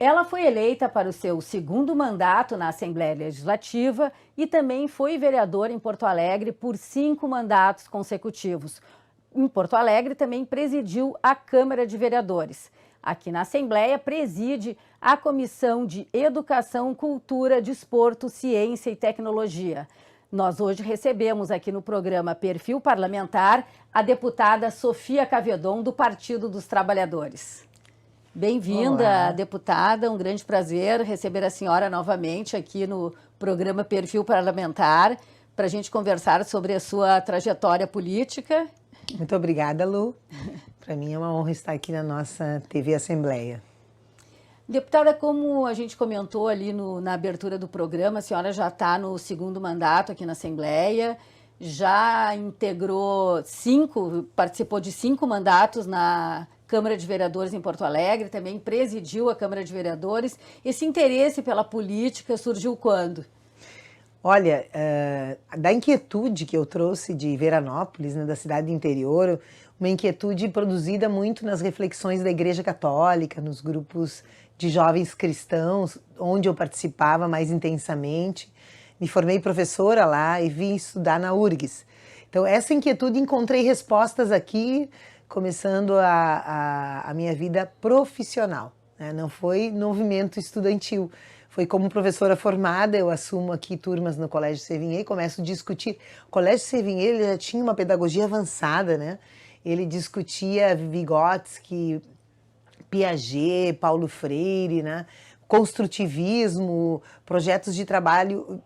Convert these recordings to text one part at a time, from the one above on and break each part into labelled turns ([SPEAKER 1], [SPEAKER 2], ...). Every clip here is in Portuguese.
[SPEAKER 1] Ela foi eleita para o seu segundo mandato na Assembleia Legislativa e também foi vereadora em Porto Alegre por 5 mandatos consecutivos. Em Porto Alegre também presidiu a Câmara de Vereadores. Aqui na Assembleia preside a Comissão de Educação, Cultura, Desporto, Ciência e Tecnologia. Nós hoje recebemos aqui no programa Perfil Parlamentar a deputada Sofia Cavedon, do Partido dos Trabalhadores. Bem-vinda, deputada, um grande prazer receber a senhora novamente aqui no programa Perfil Parlamentar para a gente conversar sobre a sua trajetória política.
[SPEAKER 2] Muito obrigada, Lu. Para mim é uma honra estar aqui na nossa TV Assembleia.
[SPEAKER 1] Deputada, como a gente comentou ali na abertura do programa, a senhora já está no segundo mandato aqui na Assembleia, já participou de 5 mandatos na Câmara de Vereadores em Porto Alegre, também presidiu a Câmara de Vereadores. Esse interesse pela política surgiu quando?
[SPEAKER 2] Olha, da inquietude que eu trouxe de Veranópolis, né, da cidade do interior, uma inquietude produzida muito nas reflexões da Igreja Católica, nos grupos de jovens cristãos, onde eu participava mais intensamente. Me formei professora lá e vim estudar na URGS. Então, essa inquietude encontrei respostas aqui, começando a minha vida profissional, né? Não foi movimento estudantil. Foi como professora formada, eu assumo aqui turmas no Colégio Sévigné e começo a discutir. O Colégio Sévigné ele já tinha uma pedagogia avançada, né? Ele discutia Vygotsky, Piaget, Paulo Freire, né? Construtivismo, projetos de trabalho,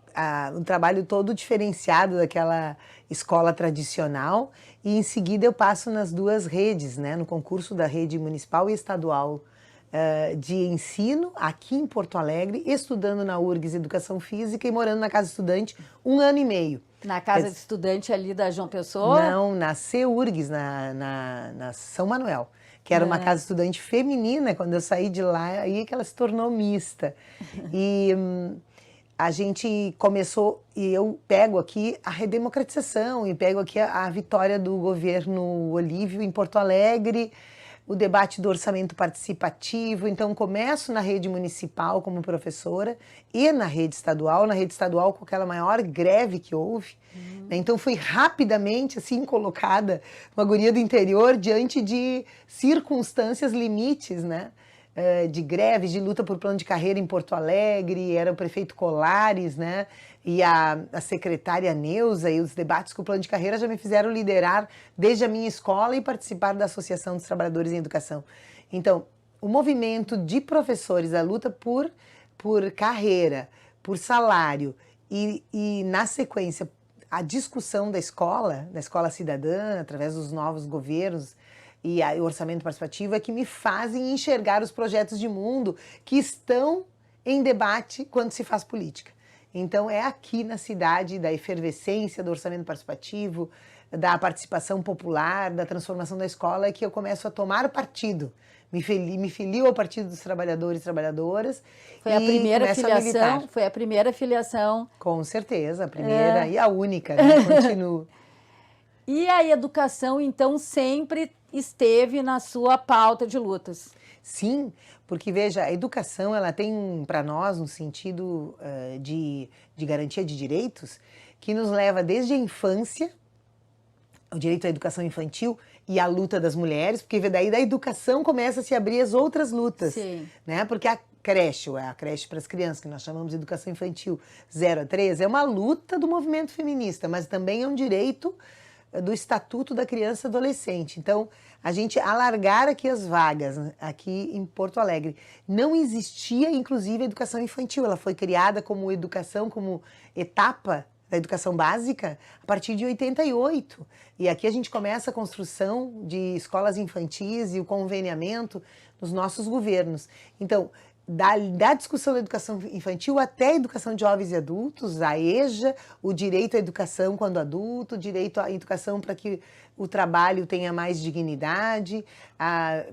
[SPEAKER 2] um trabalho todo diferenciado daquela escola tradicional. E em seguida eu passo nas 2 redes, né? No concurso da rede municipal e estadual de ensino aqui em Porto Alegre, estudando na URGS Educação Física e morando na Casa Estudante 1 ano e meio.
[SPEAKER 1] Na Casa de Estudante ali da João Pessoa?
[SPEAKER 2] Não, na CURGS, na São Manuel, que era uma casa estudante feminina. Quando eu saí de lá, aí que ela se tornou mista. E a gente começou, e eu pego aqui a redemocratização, e pego aqui a vitória do governo Olívio em Porto Alegre, o debate do orçamento participativo. Então começo na rede municipal como professora e na rede estadual com aquela maior greve que houve. Então fui rapidamente assim colocada, uma guria do interior, diante de circunstâncias limites, né? De greves, de luta por plano de carreira em Porto Alegre, era o prefeito Colares, né? E a secretária Neuza, e os debates com o plano de carreira já me fizeram liderar desde a minha escola e participar da Associação dos Trabalhadores em Educação. Então, o movimento de professores, a luta por carreira, por salário e na sequência, a discussão da escola cidadã, através dos novos governos, e o orçamento participativo é que me fazem enxergar os projetos de mundo que estão em debate quando se faz política. Então é aqui na cidade da efervescência do orçamento participativo, da participação popular, da transformação da escola, que eu começo a tomar partido. Me filio ao Partido dos Trabalhadores e Trabalhadoras.
[SPEAKER 1] Foi a primeira filiação? Foi a primeira filiação?
[SPEAKER 2] Com certeza, a primeira e a única, né? Continuo.
[SPEAKER 1] E a educação, então, sempre esteve na sua pauta de lutas?
[SPEAKER 2] Sim, porque veja, a educação ela tem para nós um sentido de garantia de direitos que nos leva desde a infância, o direito à educação infantil e a luta das mulheres, porque daí da educação começa a se abrir as outras lutas.
[SPEAKER 1] Sim.
[SPEAKER 2] Né? Porque a creche para as crianças, que nós chamamos de educação infantil 0 a 3, é uma luta do movimento feminista, mas também é um direito do Estatuto da Criança e Adolescente. Então, a gente alargar aqui as vagas, né, aqui em Porto Alegre. Não existia, inclusive, a educação infantil. Ela foi criada como educação, como etapa da educação básica, a partir de 88. E aqui a gente começa a construção de escolas infantis e o conveniamento nos nossos governos. Então, da discussão da educação infantil até a educação de jovens e adultos, a EJA, o direito à educação quando adulto, o direito à educação para que o trabalho tenha mais dignidade,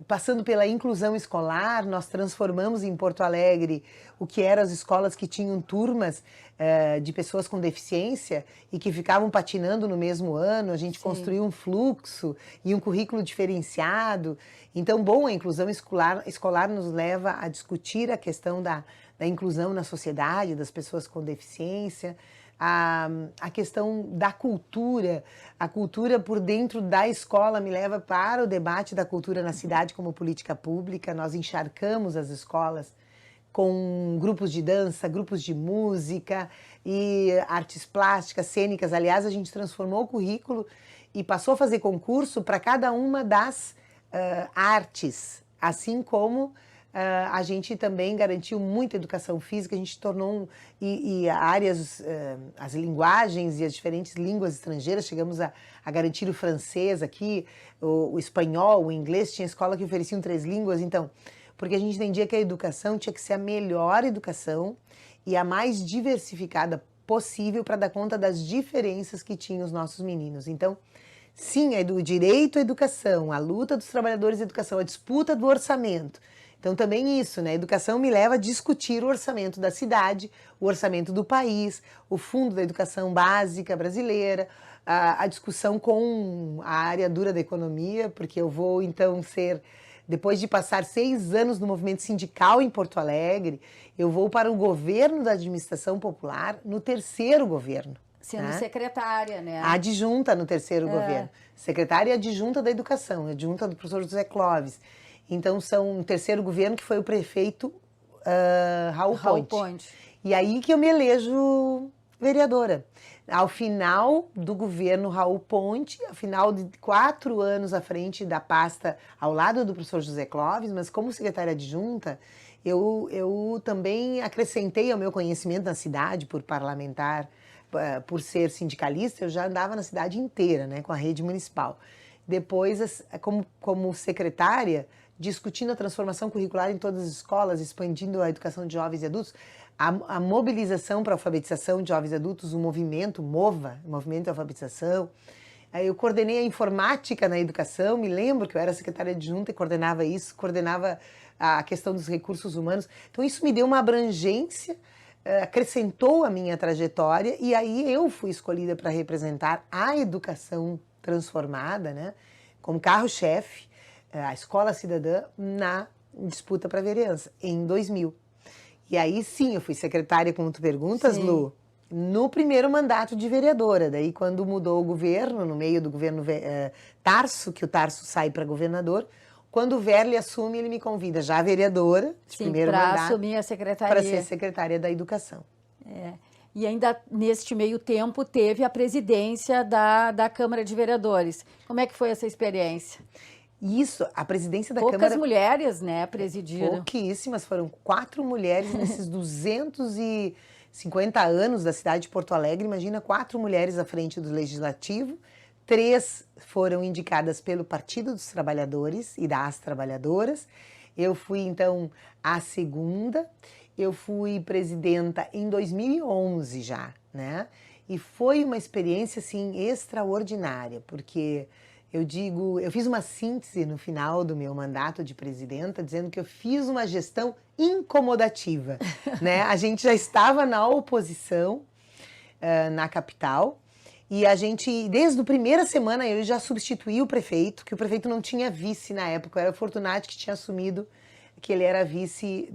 [SPEAKER 2] passando pela inclusão escolar. Nós transformamos em Porto Alegre o que eram as escolas que tinham turmas de pessoas com deficiência e que ficavam patinando no mesmo ano. A gente construiu um fluxo e um currículo diferenciado. Então, bom, a inclusão escolar nos leva a discutir a questão da inclusão na sociedade, das pessoas com deficiência. A questão da cultura, a cultura por dentro da escola me leva para o debate da cultura na cidade como política pública. Nós encharcamos as escolas com grupos de dança, grupos de música e artes plásticas, cênicas. Aliás, a gente transformou o currículo e passou a fazer concurso para cada uma das artes, assim como a gente também garantiu muita educação física. A gente tornou áreas, as linguagens e as diferentes línguas estrangeiras. Chegamos a garantir o francês aqui, o espanhol, o inglês. Tinha escola que ofereciam 3 línguas. Então, porque a gente entendia que a educação tinha que ser a melhor educação e a mais diversificada possível para dar conta das diferenças que tinham os nossos meninos. Então, sim, o direito à educação, a luta dos trabalhadores da educação, a disputa do orçamento. Então, também isso, né? A educação me leva a discutir o orçamento da cidade, o orçamento do país, o fundo da educação básica brasileira, a discussão com a área dura da economia, porque eu vou, então, depois de passar 6 anos no movimento sindical em Porto Alegre, eu vou para o governo da administração popular no 3º governo.
[SPEAKER 1] Sendo secretária, né?
[SPEAKER 2] Adjunta no 3º governo. Secretária adjunta da educação, adjunta do professor José Clóvis. Então, são um 3º governo que foi o prefeito Raul Ponte. E aí que eu me elejo vereadora. Ao final do governo Raul Ponte, ao final de 4 anos à frente da pasta, ao lado do professor José Clóvis, mas como secretária adjunta, eu também acrescentei ao meu conhecimento na cidade, por parlamentar, por ser sindicalista. Eu já andava na cidade inteira, né, com a rede municipal. Depois, como secretária, discutindo a transformação curricular em todas as escolas, expandindo a educação de jovens e adultos, a mobilização para a alfabetização de jovens e adultos, o movimento MOVA, Movimento de Alfabetização. Eu coordenei a informática na educação, me lembro que eu era secretária adjunta e coordenava isso, coordenava a questão dos recursos humanos. Então isso me deu uma abrangência, acrescentou a minha trajetória, e aí eu fui escolhida para representar a educação transformada, né, como carro-chefe, a Escola Cidadã, na disputa para a vereança, em 2000. E aí sim, eu fui secretária, como tu perguntas, sim, Lu, no primeiro mandato de vereadora. Daí quando mudou o governo, no meio do governo Tarso, que o Tarso sai para governador, quando o Verli assume, ele me convida já vereadora, de primeiro mandato, para assumir a secretaria, para ser secretária da Educação.
[SPEAKER 1] E ainda neste meio tempo teve a presidência da Câmara de Vereadores. Como é que foi essa experiência?
[SPEAKER 2] Isso, a presidência da
[SPEAKER 1] Câmara...
[SPEAKER 2] Poucas
[SPEAKER 1] mulheres, né, presidiram.
[SPEAKER 2] Pouquíssimas, foram 4 mulheres nesses 250 anos da cidade de Porto Alegre. Imagina, 4 mulheres à frente do Legislativo, 3 foram indicadas pelo Partido dos Trabalhadores e das Trabalhadoras. Eu fui, então, a segunda. Eu fui presidenta em 2011 já, né? E foi uma experiência, assim, extraordinária, porque... eu fiz uma síntese no final do meu mandato de presidenta, dizendo que eu fiz uma gestão incomodativa, né? A gente já estava na oposição na capital, e a gente, desde a primeira semana, eu já substituí o prefeito, que o prefeito não tinha vice na época, era o Fortunati que tinha assumido, que ele era vice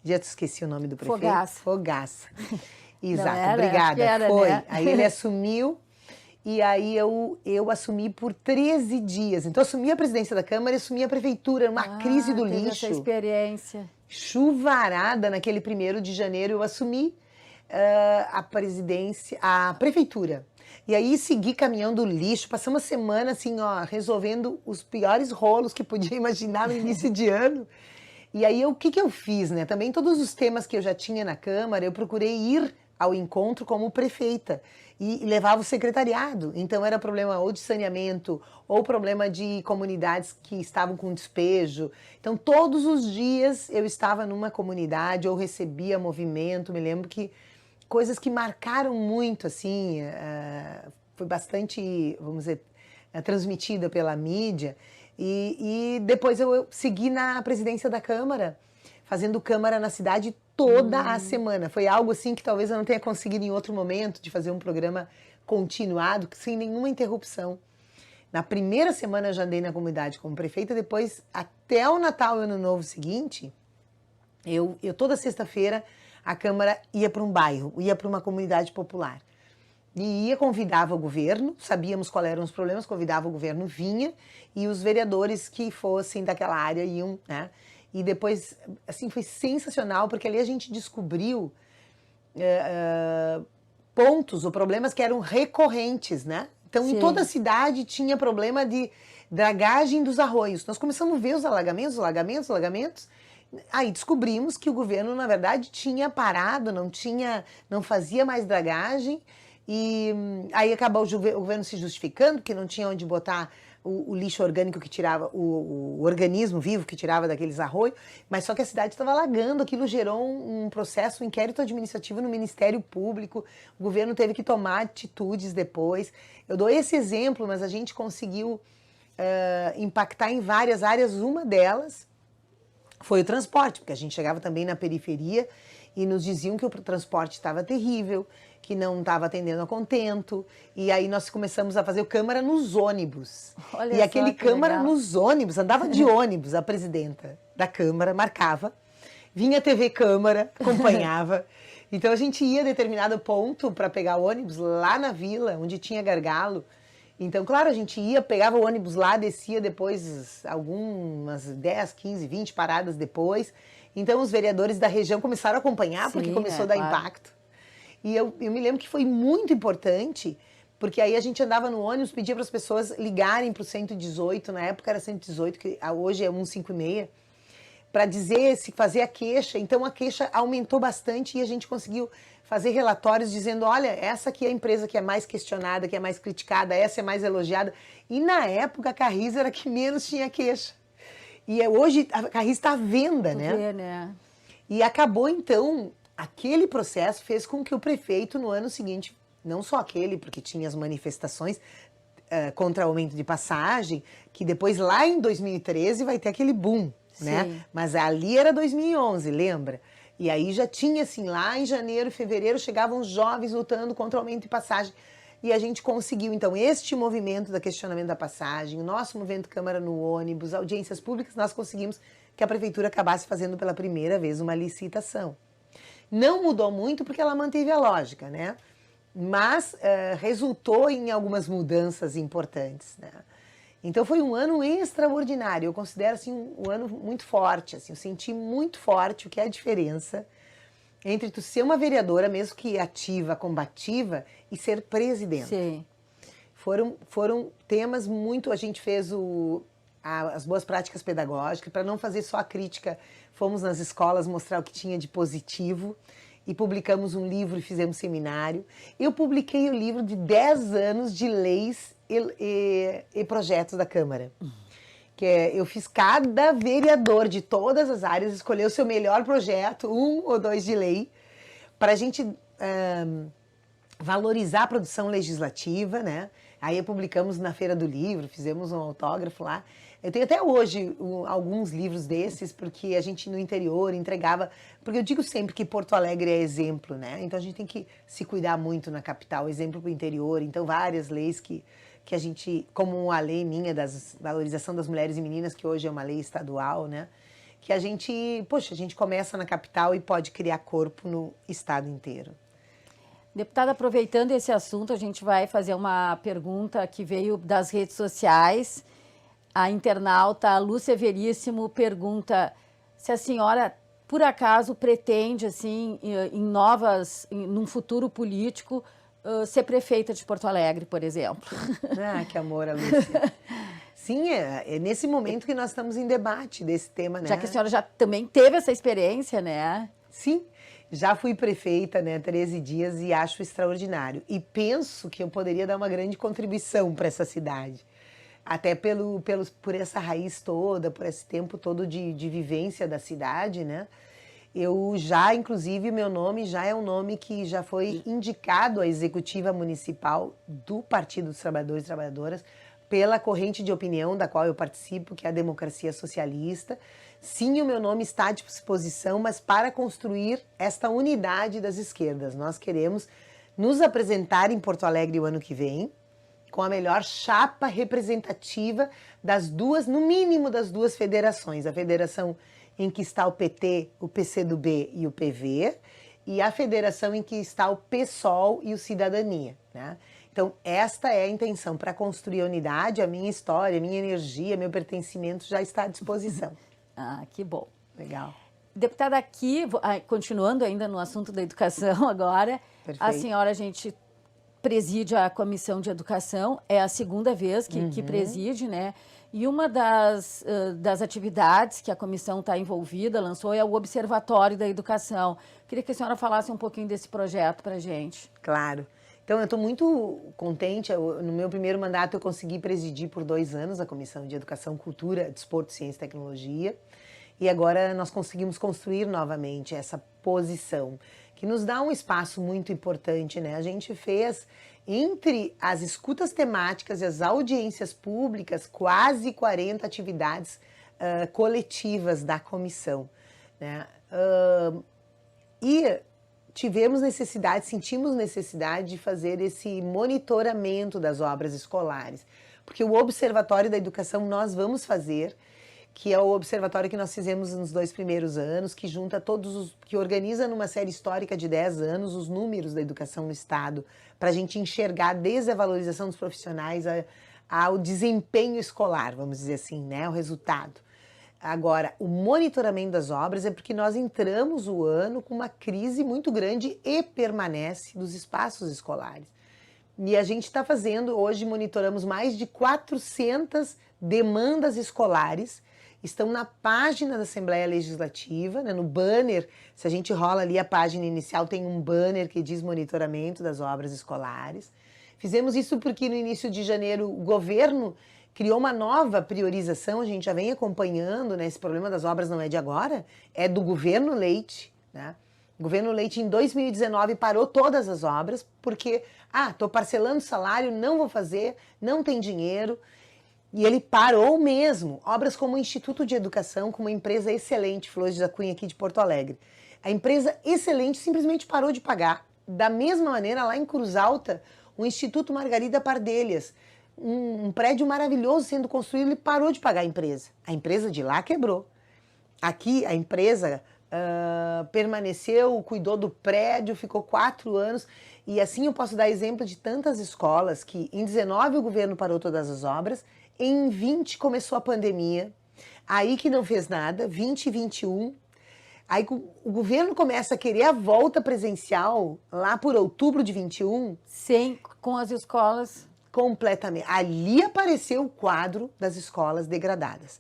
[SPEAKER 2] já esqueci o nome do prefeito. Fogaça. Exato, obrigada. Foi. Né? Aí ele assumiu. E aí eu assumi por 13 dias. Então, eu assumi a presidência da Câmara e assumi a prefeitura, uma crise do lixo.
[SPEAKER 1] Essa experiência.
[SPEAKER 2] Chuvarada, naquele 1º de janeiro, eu assumi a prefeitura. E aí segui caminhando lixo, passamos uma semana assim, ó, resolvendo os piores rolos que podia imaginar no início de ano. E aí, o que eu fiz, né? Também todos os temas que eu já tinha na Câmara, eu procurei ir ao encontro como prefeita e levava o secretariado. Então era problema ou de saneamento ou problema de comunidades que estavam com despejo. Então todos os dias eu estava numa comunidade ou recebia movimento. Me lembro que coisas que marcaram muito, assim, foi bastante, vamos dizer, transmitida pela mídia. E depois eu segui na presidência da Câmara, fazendo Câmara na cidade toda a semana. Foi algo assim que talvez eu não tenha conseguido em outro momento, de fazer um programa continuado, sem nenhuma interrupção. Na primeira semana eu já andei na comunidade como prefeita, depois até o Natal e Ano Novo seguinte, eu toda sexta-feira a Câmara ia para um bairro, ia para uma comunidade popular. E ia, convidava o governo, sabíamos quais eram os problemas, convidava o governo, vinha, e os vereadores que fossem daquela área iam, né? E depois, assim, foi sensacional, porque ali a gente descobriu pontos ou problemas que eram recorrentes, né? Então,
[SPEAKER 1] Sim.
[SPEAKER 2] em toda a cidade tinha problema de dragagem dos arroios. Nós começamos a ver os alagamentos. Aí descobrimos que o governo, na verdade, tinha parado, não fazia mais dragagem. E aí acabou o governo se justificando, porque não tinha onde botar o lixo orgânico que tirava, o organismo vivo que tirava daqueles arroios, mas só que a cidade estava alagando, aquilo gerou um processo, um inquérito administrativo no Ministério Público, o governo teve que tomar atitudes depois. Eu dou esse exemplo, mas a gente conseguiu impactar em várias áreas, uma delas foi o transporte, porque a gente chegava também na periferia e nos diziam que o transporte estava terrível, que não estava atendendo a contento, e aí nós começamos a fazer o Câmara nos ônibus.
[SPEAKER 1] Olha
[SPEAKER 2] e aquele
[SPEAKER 1] só que
[SPEAKER 2] Câmara
[SPEAKER 1] legal.
[SPEAKER 2] nos ônibus, andava de ônibus a presidenta da Câmara, marcava, vinha a TV Câmara, acompanhava. Então a gente ia a determinado ponto para pegar o ônibus lá na vila, onde tinha gargalo. Então, claro, a gente ia, pegava o ônibus lá, descia depois algumas 10, 15, 20 paradas depois. Então os vereadores da região começaram a acompanhar, porque começou a dar impacto. E eu me lembro que foi muito importante, porque aí a gente andava no ônibus, pedia para as pessoas ligarem para o 118, na época era 118, que hoje é 156, para dizer, se fazer a queixa. Então a queixa aumentou bastante e a gente conseguiu fazer relatórios dizendo, olha, essa aqui é a empresa que é mais questionada, que é mais criticada, essa é mais elogiada. E na época a Carris era a que menos tinha queixa. E hoje a Carris está à venda, né?
[SPEAKER 1] Vê, né?
[SPEAKER 2] E acabou então, aquele processo fez com que o prefeito no ano seguinte, não só aquele, porque tinha as manifestações contra o aumento de passagem, que depois lá em 2013 vai ter aquele boom, né? Mas ali era 2011, lembra? E aí já tinha assim, lá em janeiro, fevereiro, chegavam os jovens lutando contra o aumento de passagem. E a gente conseguiu, então, este movimento da questionamento da passagem, o nosso movimento Câmara no ônibus, audiências públicas, nós conseguimos que a prefeitura acabasse fazendo pela primeira vez uma licitação. Não mudou muito porque ela manteve a lógica, né? Mas resultou em algumas mudanças importantes, né? Então foi um ano extraordinário, eu considero assim um ano muito forte, assim, eu senti muito forte o que é a diferença entre tu ser uma vereadora, mesmo que ativa, combativa, e ser presidente.
[SPEAKER 1] Sim.
[SPEAKER 2] Foram temas muito, a gente fez as boas práticas pedagógicas, para não fazer só a crítica, fomos nas escolas mostrar o que tinha de positivo, e publicamos um livro e fizemos seminário. Eu publiquei o livro de 10 anos de leis e projetos da Câmara. Que eu fiz cada vereador de todas as áreas escolher o seu melhor projeto, 1 ou 2 de lei, para a gente valorizar a produção legislativa, né? Aí publicamos na Feira do Livro, fizemos um autógrafo lá. Eu tenho até hoje alguns livros desses, porque a gente no interior entregava... Porque eu digo sempre que Porto Alegre é exemplo, né? Então a gente tem que se cuidar muito na capital, exemplo para o interior. Então várias leis que a gente... Como a lei minha da valorização das mulheres e meninas, que hoje é uma lei estadual, né? Que a gente... Poxa, a gente começa na capital e pode criar corpo no estado inteiro.
[SPEAKER 1] Deputada, aproveitando esse assunto, a gente vai fazer uma pergunta que veio das redes sociais. A internauta Lúcia Veríssimo pergunta se a senhora, por acaso, pretende, assim, num futuro político, ser prefeita de Porto Alegre, por exemplo.
[SPEAKER 2] Ah, que amor, a Lúcia. Sim, é nesse momento que nós estamos em debate desse tema, né?
[SPEAKER 1] Já que a senhora já também teve essa experiência, né?
[SPEAKER 2] Sim, já fui prefeita, né, 13 dias e acho extraordinário. E penso que eu poderia dar uma grande contribuição para essa cidade. Até por essa raiz toda, por esse tempo todo de vivência da cidade, né? Eu já, inclusive, o meu nome já é um nome que já foi indicado à executiva municipal do Partido dos Trabalhadores e Trabalhadoras pela corrente de opinião da qual eu participo, que é a Democracia Socialista. Sim, o meu nome está à disposição, mas para construir esta unidade das esquerdas. Nós queremos nos apresentar em Porto Alegre o ano que vem, com a melhor chapa representativa das duas, no mínimo das duas federações, a federação em que está o PT, o PCdoB e o PV, e a federação em que está o PSOL e o Cidadania, né? Então, esta é a intenção, para construir a unidade, a minha história, a minha energia, meu pertencimento já está à disposição.
[SPEAKER 1] Ah, que bom.
[SPEAKER 2] Legal.
[SPEAKER 1] Deputada, aqui, continuando ainda no assunto da educação agora,
[SPEAKER 2] Perfeito.
[SPEAKER 1] a senhora, a gente preside a Comissão de Educação, é a segunda vez que preside, né? E uma das atividades que a comissão está envolvida, lançou, é o Observatório da Educação. Queria que a senhora falasse um pouquinho desse projeto para a gente.
[SPEAKER 2] Claro. Então, eu estou muito contente. No meu primeiro mandato, eu consegui presidir por 2 anos a Comissão de Educação, Cultura, Desporto, Ciência e Tecnologia. E agora nós conseguimos construir novamente essa posição, que nos dá um espaço muito importante, né? A gente fez, entre as escutas temáticas e as audiências públicas, quase 40 atividades coletivas da comissão, né? E tivemos necessidade, sentimos necessidade de fazer esse monitoramento das obras escolares, porque o Observatório da Educação nós vamos fazer, que é o observatório que nós fizemos nos 2 primeiros anos, que junta que organiza numa série histórica de 10 anos os números da educação no estado, para a gente enxergar desde a valorização dos profissionais ao desempenho escolar, vamos dizer assim, né, o resultado. Agora, o monitoramento das obras é porque nós entramos o ano com uma crise muito grande e permanece dos espaços escolares. E a gente está fazendo, hoje monitoramos mais de 400 demandas escolares, estão na página da Assembleia Legislativa, né, no banner. Se a gente rola ali a página inicial, tem um banner que diz monitoramento das obras escolares. Fizemos isso porque no início de janeiro o governo criou uma nova priorização, a gente já vem acompanhando, né, esse problema das obras não é de agora, é do governo Leite, né? O governo Leite em 2019 parou todas as obras porque, estou parcelando salário, não vou fazer, não tem dinheiro. E ele parou mesmo. Obras como o Instituto de Educação, com uma empresa excelente, Flores da Cunha aqui de Porto Alegre. A empresa excelente simplesmente parou de pagar. Da mesma maneira, lá em Cruz Alta, o Instituto Margarida Pardelhas, um prédio maravilhoso sendo construído, ele parou de pagar a empresa. A empresa de lá quebrou. Aqui, a empresa permaneceu, cuidou do prédio, ficou 4 anos. E assim eu posso dar exemplo de tantas escolas que em 19 o governo parou todas as obras, em 20 começou a pandemia, aí que não fez nada, 20 e 21. Aí o governo começa a querer a volta presencial lá por outubro de 21.
[SPEAKER 1] Com as escolas...
[SPEAKER 2] Completamente. Ali apareceu o quadro das escolas degradadas.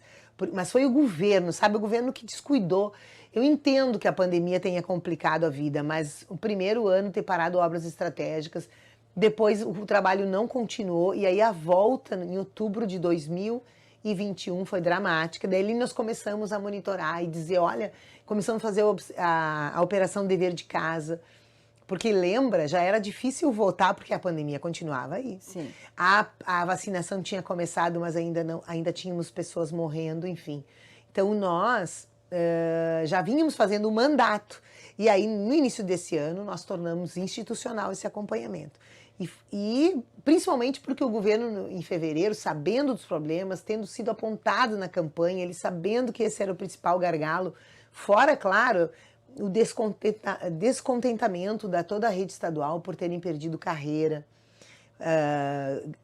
[SPEAKER 2] Mas foi o governo, sabe? O governo que descuidou. Eu entendo que a pandemia tenha complicado a vida, mas o primeiro ano ter parado obras estratégicas, depois o trabalho não continuou, e aí a volta em outubro de 2021 foi dramática. Daí nós começamos a monitorar e dizer, olha, começamos a fazer a operação dever de casa, porque lembra, já era difícil votar porque a pandemia continuava aí.
[SPEAKER 1] Sim.
[SPEAKER 2] A vacinação tinha começado, mas ainda tínhamos pessoas morrendo, enfim. Então nós já vínhamos fazendo um mandato, e aí no início desse ano nós tornamos institucional esse acompanhamento. E principalmente porque o governo, em fevereiro, sabendo dos problemas, tendo sido apontado na campanha, ele sabendo que esse era o principal gargalo, fora, claro, o descontentamento da toda a rede estadual por terem perdido carreira,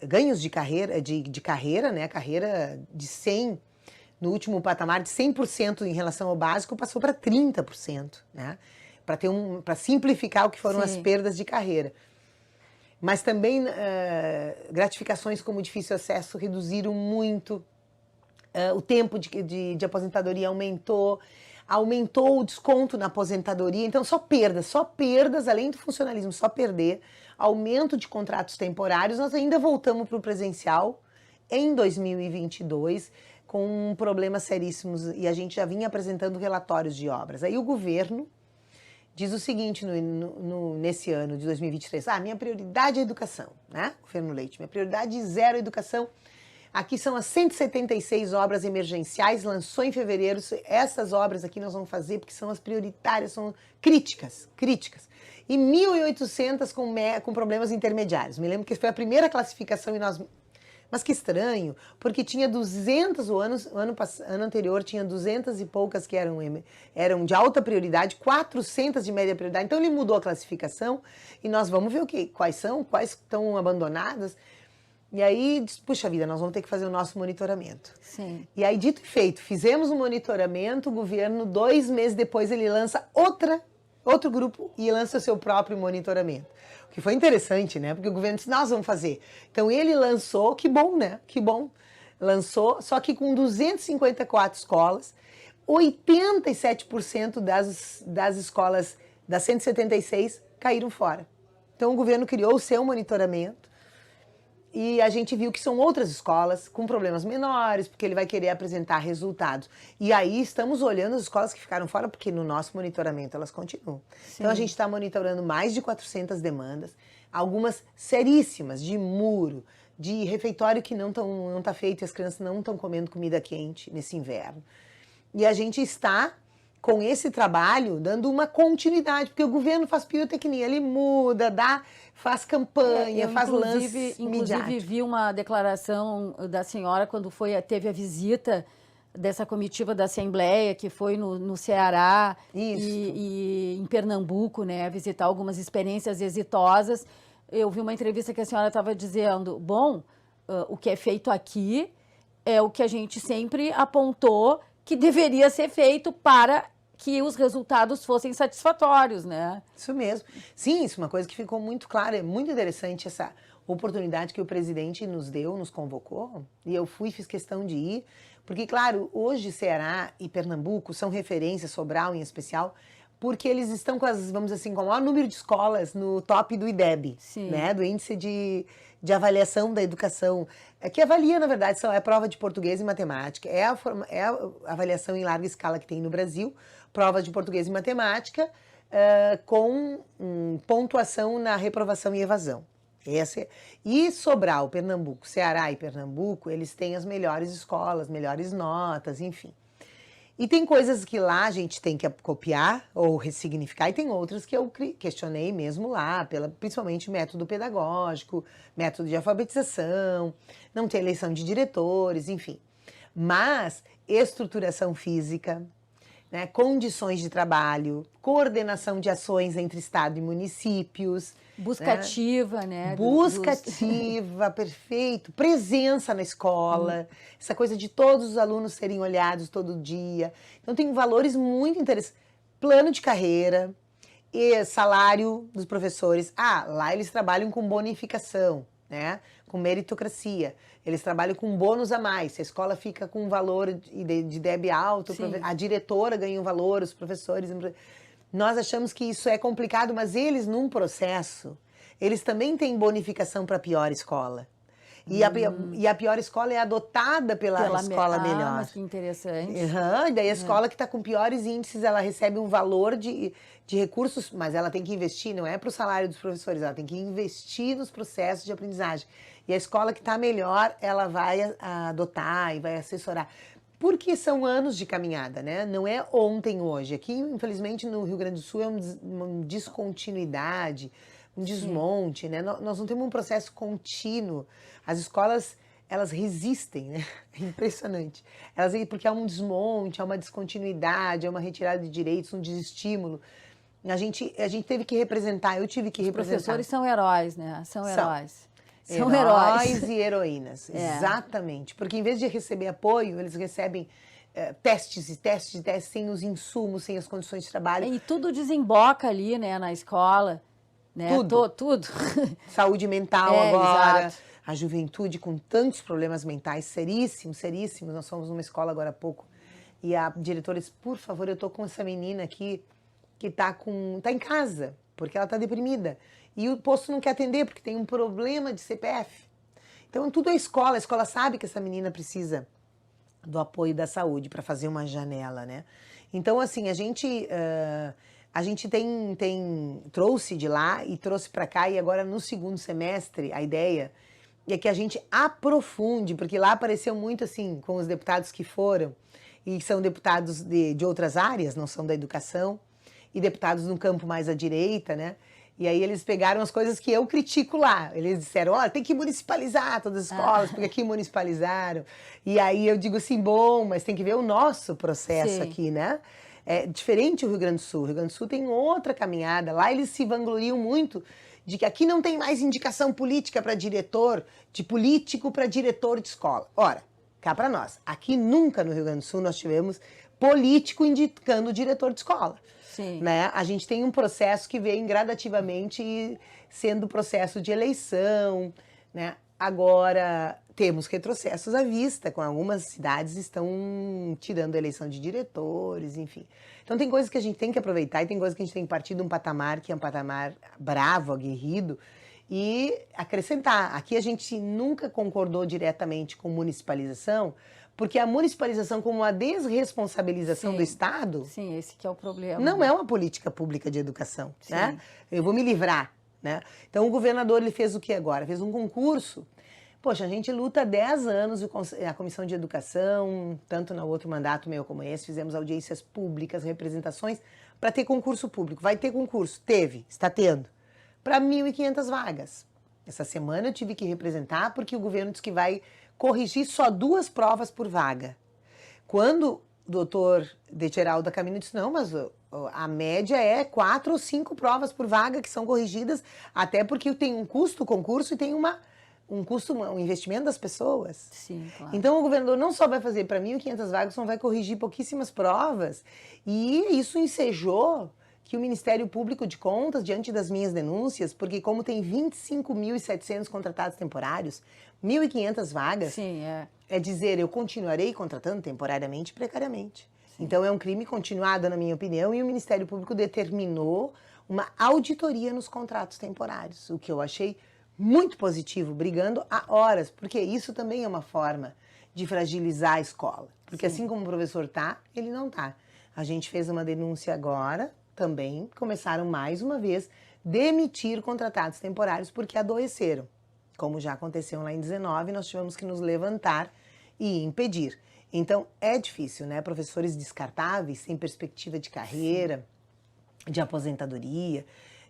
[SPEAKER 2] ganhos de carreira, né? Carreira de 100, no último patamar de 100% em relação ao básico, passou para 30%, né? Para simplificar o que foram as perdas de carreira. Mas também gratificações como difícil acesso reduziram muito, o tempo de aposentadoria aumentou o desconto na aposentadoria, então só perdas, além do funcionalismo, só perder, aumento de contratos temporários. Nós ainda voltamos para o presencial em 2022, com problemas seríssimos e a gente já vinha apresentando relatórios de obras. Aí o governo diz o seguinte nesse ano de 2023, minha prioridade é a educação, né? Governo Leite, minha prioridade zero é a educação. Aqui são as 176 obras emergenciais, lançou em fevereiro, essas obras aqui nós vamos fazer porque são as prioritárias, são críticas. E 1.800 com problemas intermediários. Me lembro que foi a primeira classificação e nós... Mas que estranho, porque tinha 200, o ano anterior tinha 200 e poucas que eram de alta prioridade, 400 de média prioridade. Então ele mudou a classificação e nós vamos ver quais estão abandonadas. E aí, puxa vida, nós vamos ter que fazer o nosso monitoramento.
[SPEAKER 1] Sim.
[SPEAKER 2] E aí, dito e feito, fizemos o monitoramento, o governo, 2 meses depois, ele lança outro grupo e lança o seu próprio monitoramento. O que foi interessante, né? Porque o governo disse, nós vamos fazer. Então ele lançou, que bom, né? Que bom. Lançou, só que com 254 escolas, 87% das escolas das 176 caíram fora. Então o governo criou o seu monitoramento e a gente viu que são outras escolas com problemas menores, porque ele vai querer apresentar resultados. E aí estamos olhando as escolas que ficaram fora, porque no nosso monitoramento elas continuam. Sim. Então a gente está monitorando mais de 400 demandas, algumas seríssimas, de muro, de refeitório que não está feito e as crianças não estão comendo comida quente nesse inverno. E a gente está, com esse trabalho, dando uma continuidade, porque o governo faz pirotecnia, ele muda, faz campanha, faz lance midiático.
[SPEAKER 1] Inclusive, vi uma declaração da senhora quando teve a visita dessa comitiva da Assembleia, que foi no Ceará e em Pernambuco, né, visitar algumas experiências exitosas. Eu vi uma entrevista que a senhora estava dizendo, o que é feito aqui é o que a gente sempre apontou que deveria ser feito para que os resultados fossem satisfatórios, né?
[SPEAKER 2] Isso mesmo. Sim, isso é uma coisa que ficou muito clara. É muito interessante essa oportunidade que o presidente nos deu, nos convocou. E eu fiz questão de ir. Porque, claro, hoje Ceará e Pernambuco são referências, Sobral em especial, porque eles estão com vamos dizer assim, com o maior número de escolas no top do IDEB, né? Do índice de avaliação da educação, que avalia, na verdade, é a prova de português e matemática, é a avaliação em larga escala que tem no Brasil, prova de português e matemática, com pontuação na reprovação e evasão. E Sobral, Pernambuco, Ceará e Pernambuco, eles têm as melhores escolas, melhores notas, enfim. E tem coisas que lá a gente tem que copiar ou ressignificar, e tem outras que eu questionei mesmo lá, principalmente método pedagógico, método de alfabetização, não ter eleição de diretores, enfim. Mas estruturação física, né, condições de trabalho, coordenação de ações entre Estado e municípios.
[SPEAKER 1] Busca ativa, né?
[SPEAKER 2] Busca ativa, perfeito. Presença na escola, essa coisa de todos os alunos serem olhados todo dia. Então tem valores muito interessantes. Plano de carreira e salário dos professores. Lá eles trabalham com bonificação, né? Com meritocracia. Eles trabalham com bônus a mais. Se a escola fica com um valor de DEB alto, a diretora ganha um valor, os professores... Nós achamos que isso é complicado, mas eles, num processo, eles também têm bonificação para a pior escola. E a pior escola é adotada pela escola melhor.
[SPEAKER 1] Mas que interessante.
[SPEAKER 2] E daí a escola que está com piores índices, ela recebe um valor de recursos, mas ela tem que investir, não é para o salário dos professores, ela tem que investir nos processos de aprendizagem. E a escola que está melhor, ela vai adotar e vai assessorar. Porque são anos de caminhada, né? Não é ontem, hoje. Aqui, infelizmente, no Rio Grande do Sul é uma descontinuidade, um desmonte, né? Nós não temos um processo contínuo. As escolas, elas resistem, né? É impressionante. Porque há um desmonte, há uma descontinuidade, há uma retirada de direitos, um desestímulo. A gente teve que representar, eu tive que representar.
[SPEAKER 1] Os professores são heróis, né? São heróis. São heróis
[SPEAKER 2] e heroínas, exatamente. Porque em vez de receber apoio, eles recebem testes sem os insumos, sem as condições de trabalho.
[SPEAKER 1] E tudo desemboca ali, né, na escola. Né? Tudo.
[SPEAKER 2] Saúde mental agora.
[SPEAKER 1] Exato.
[SPEAKER 2] A juventude com tantos problemas mentais seríssimos. Nós fomos numa escola agora há pouco. E a diretora disse, por favor, eu tô com essa menina aqui que tá em casa, porque ela tá deprimida. E o posto não quer atender porque tem um problema de CPF. Então, tudo é escola. A escola sabe que essa menina precisa do apoio da saúde, para fazer uma janela, né? Então, assim, a gente trouxe de lá e trouxe para cá, e agora no segundo semestre a ideia é que a gente aprofunde, porque lá apareceu muito assim, com os deputados que foram, e são deputados de outras áreas, não são da educação, e deputados no campo mais à direita, né? E aí eles pegaram as coisas que eu critico lá. Eles disseram, olha, tem que municipalizar todas as escolas, porque aqui municipalizaram. E aí eu digo assim, bom, mas tem que ver o nosso processo aqui, né? É diferente o Rio Grande do Sul. O Rio Grande do Sul tem outra caminhada. Lá eles se vangloriam muito de que aqui não tem mais indicação política para diretor, de político para diretor de escola. Ora, cá para nós. Aqui nunca no Rio Grande do Sul nós tivemos político indicando o diretor de escola.
[SPEAKER 1] Sim.
[SPEAKER 2] Né? A gente tem um processo que vem gradativamente sendo processo de eleição, né? Agora temos retrocessos à vista, com algumas cidades estão tirando a eleição de diretores, enfim. Então tem coisas que a gente tem que aproveitar e tem coisas que a gente tem que partir de um patamar que é um patamar bravo, aguerrido, e acrescentar. Aqui a gente nunca concordou diretamente com municipalização, porque a municipalização como uma desresponsabilização do Estado...
[SPEAKER 1] Sim, esse que é o problema.
[SPEAKER 2] Não é uma política pública de educação, né? Eu vou me livrar, né? Então o governador ele fez o que agora? Fez um concurso. Poxa, a gente luta há 10 anos, a Comissão de Educação, tanto no outro mandato meu como esse, fizemos audiências públicas, representações, para ter concurso público. Vai ter concurso? Teve, está tendo. Para 1.500 vagas. Essa semana eu tive que representar porque o governo disse que vai corrigir só 2 provas por vaga. Quando o doutor Decheraldo Camino disse, não, mas a média é 4 ou 5 provas por vaga que são corrigidas, até porque tem um custo o concurso e tem um investimento das pessoas.
[SPEAKER 1] Sim, claro.
[SPEAKER 2] Então o governador não só vai fazer para 1.500 vagas, não vai corrigir pouquíssimas provas. E isso ensejou que o Ministério Público de Contas, diante das minhas denúncias, porque como tem 25.700 contratados temporários, 1.500 vagas, é dizer, eu continuarei contratando temporariamente e precariamente. Sim. Então é um crime continuado, na minha opinião, e o Ministério Público determinou uma auditoria nos contratos temporários, o que eu achei muito positivo, brigando há horas, porque isso também é uma forma de fragilizar a escola. Porque assim como o professor tá, ele não tá. A gente fez uma denúncia agora, também começaram mais uma vez demitir contratados temporários porque adoeceram. Como já aconteceu lá em 19, nós tivemos que nos levantar e impedir. Então é difícil, né? Professores descartáveis, sem perspectiva de carreira, de aposentadoria,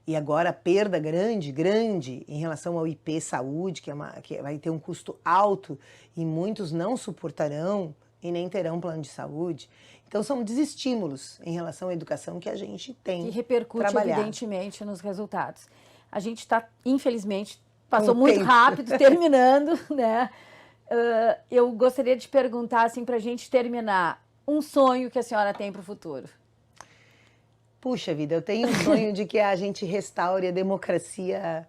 [SPEAKER 2] e agora a perda grande em relação ao IP Saúde, que vai ter um custo alto e muitos não suportarão e nem terão plano de saúde. Então são desestímulos em relação à educação que a gente tem que
[SPEAKER 1] repercute evidentemente nos resultados. A gente está, infelizmente, passou muito rápido, terminando, né? Eu gostaria de perguntar, assim, para a gente terminar, um sonho que a senhora tem para o futuro.
[SPEAKER 2] Puxa vida, eu tenho um sonho de que a gente restaure a democracia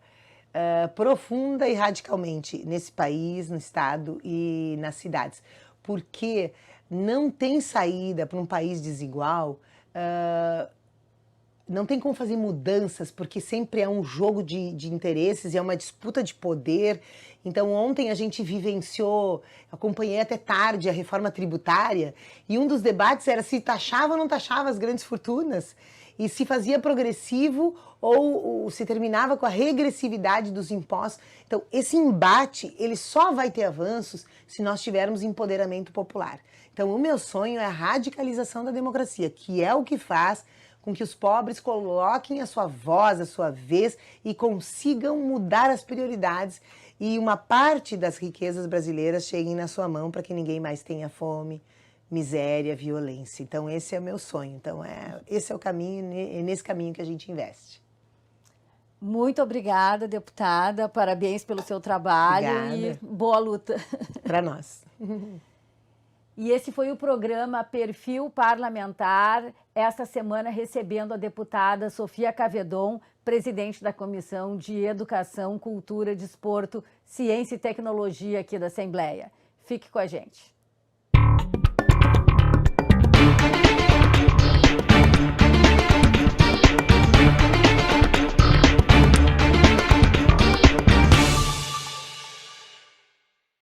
[SPEAKER 2] profunda e radicalmente nesse país, no estado e nas cidades. Porque não tem saída para um país desigual, não tem como fazer mudanças, porque sempre é um jogo de interesses e é uma disputa de poder. Então ontem a gente vivenciou, acompanhei até tarde a reforma tributária, e um dos debates era se taxava ou não taxava as grandes fortunas, e se fazia progressivo ou se terminava com a regressividade dos impostos. Então esse embate, ele só vai ter avanços se nós tivermos empoderamento popular. Então o meu sonho é a radicalização da democracia, que é o que faz com que os pobres coloquem a sua voz, a sua vez e consigam mudar as prioridades e uma parte das riquezas brasileiras cheguem na sua mão para que ninguém mais tenha fome, miséria, violência. Então esse é o meu sonho. Então esse é o caminho, é nesse caminho que a gente investe.
[SPEAKER 1] Muito obrigada, deputada. Parabéns pelo seu trabalho. Obrigada. E boa luta.
[SPEAKER 2] Para nós.
[SPEAKER 1] E esse foi o programa Perfil Parlamentar, esta semana recebendo a deputada Sofia Cavedon, presidente da Comissão de Educação, Cultura, Desporto, Ciência e Tecnologia aqui da Assembleia. Fique com a gente.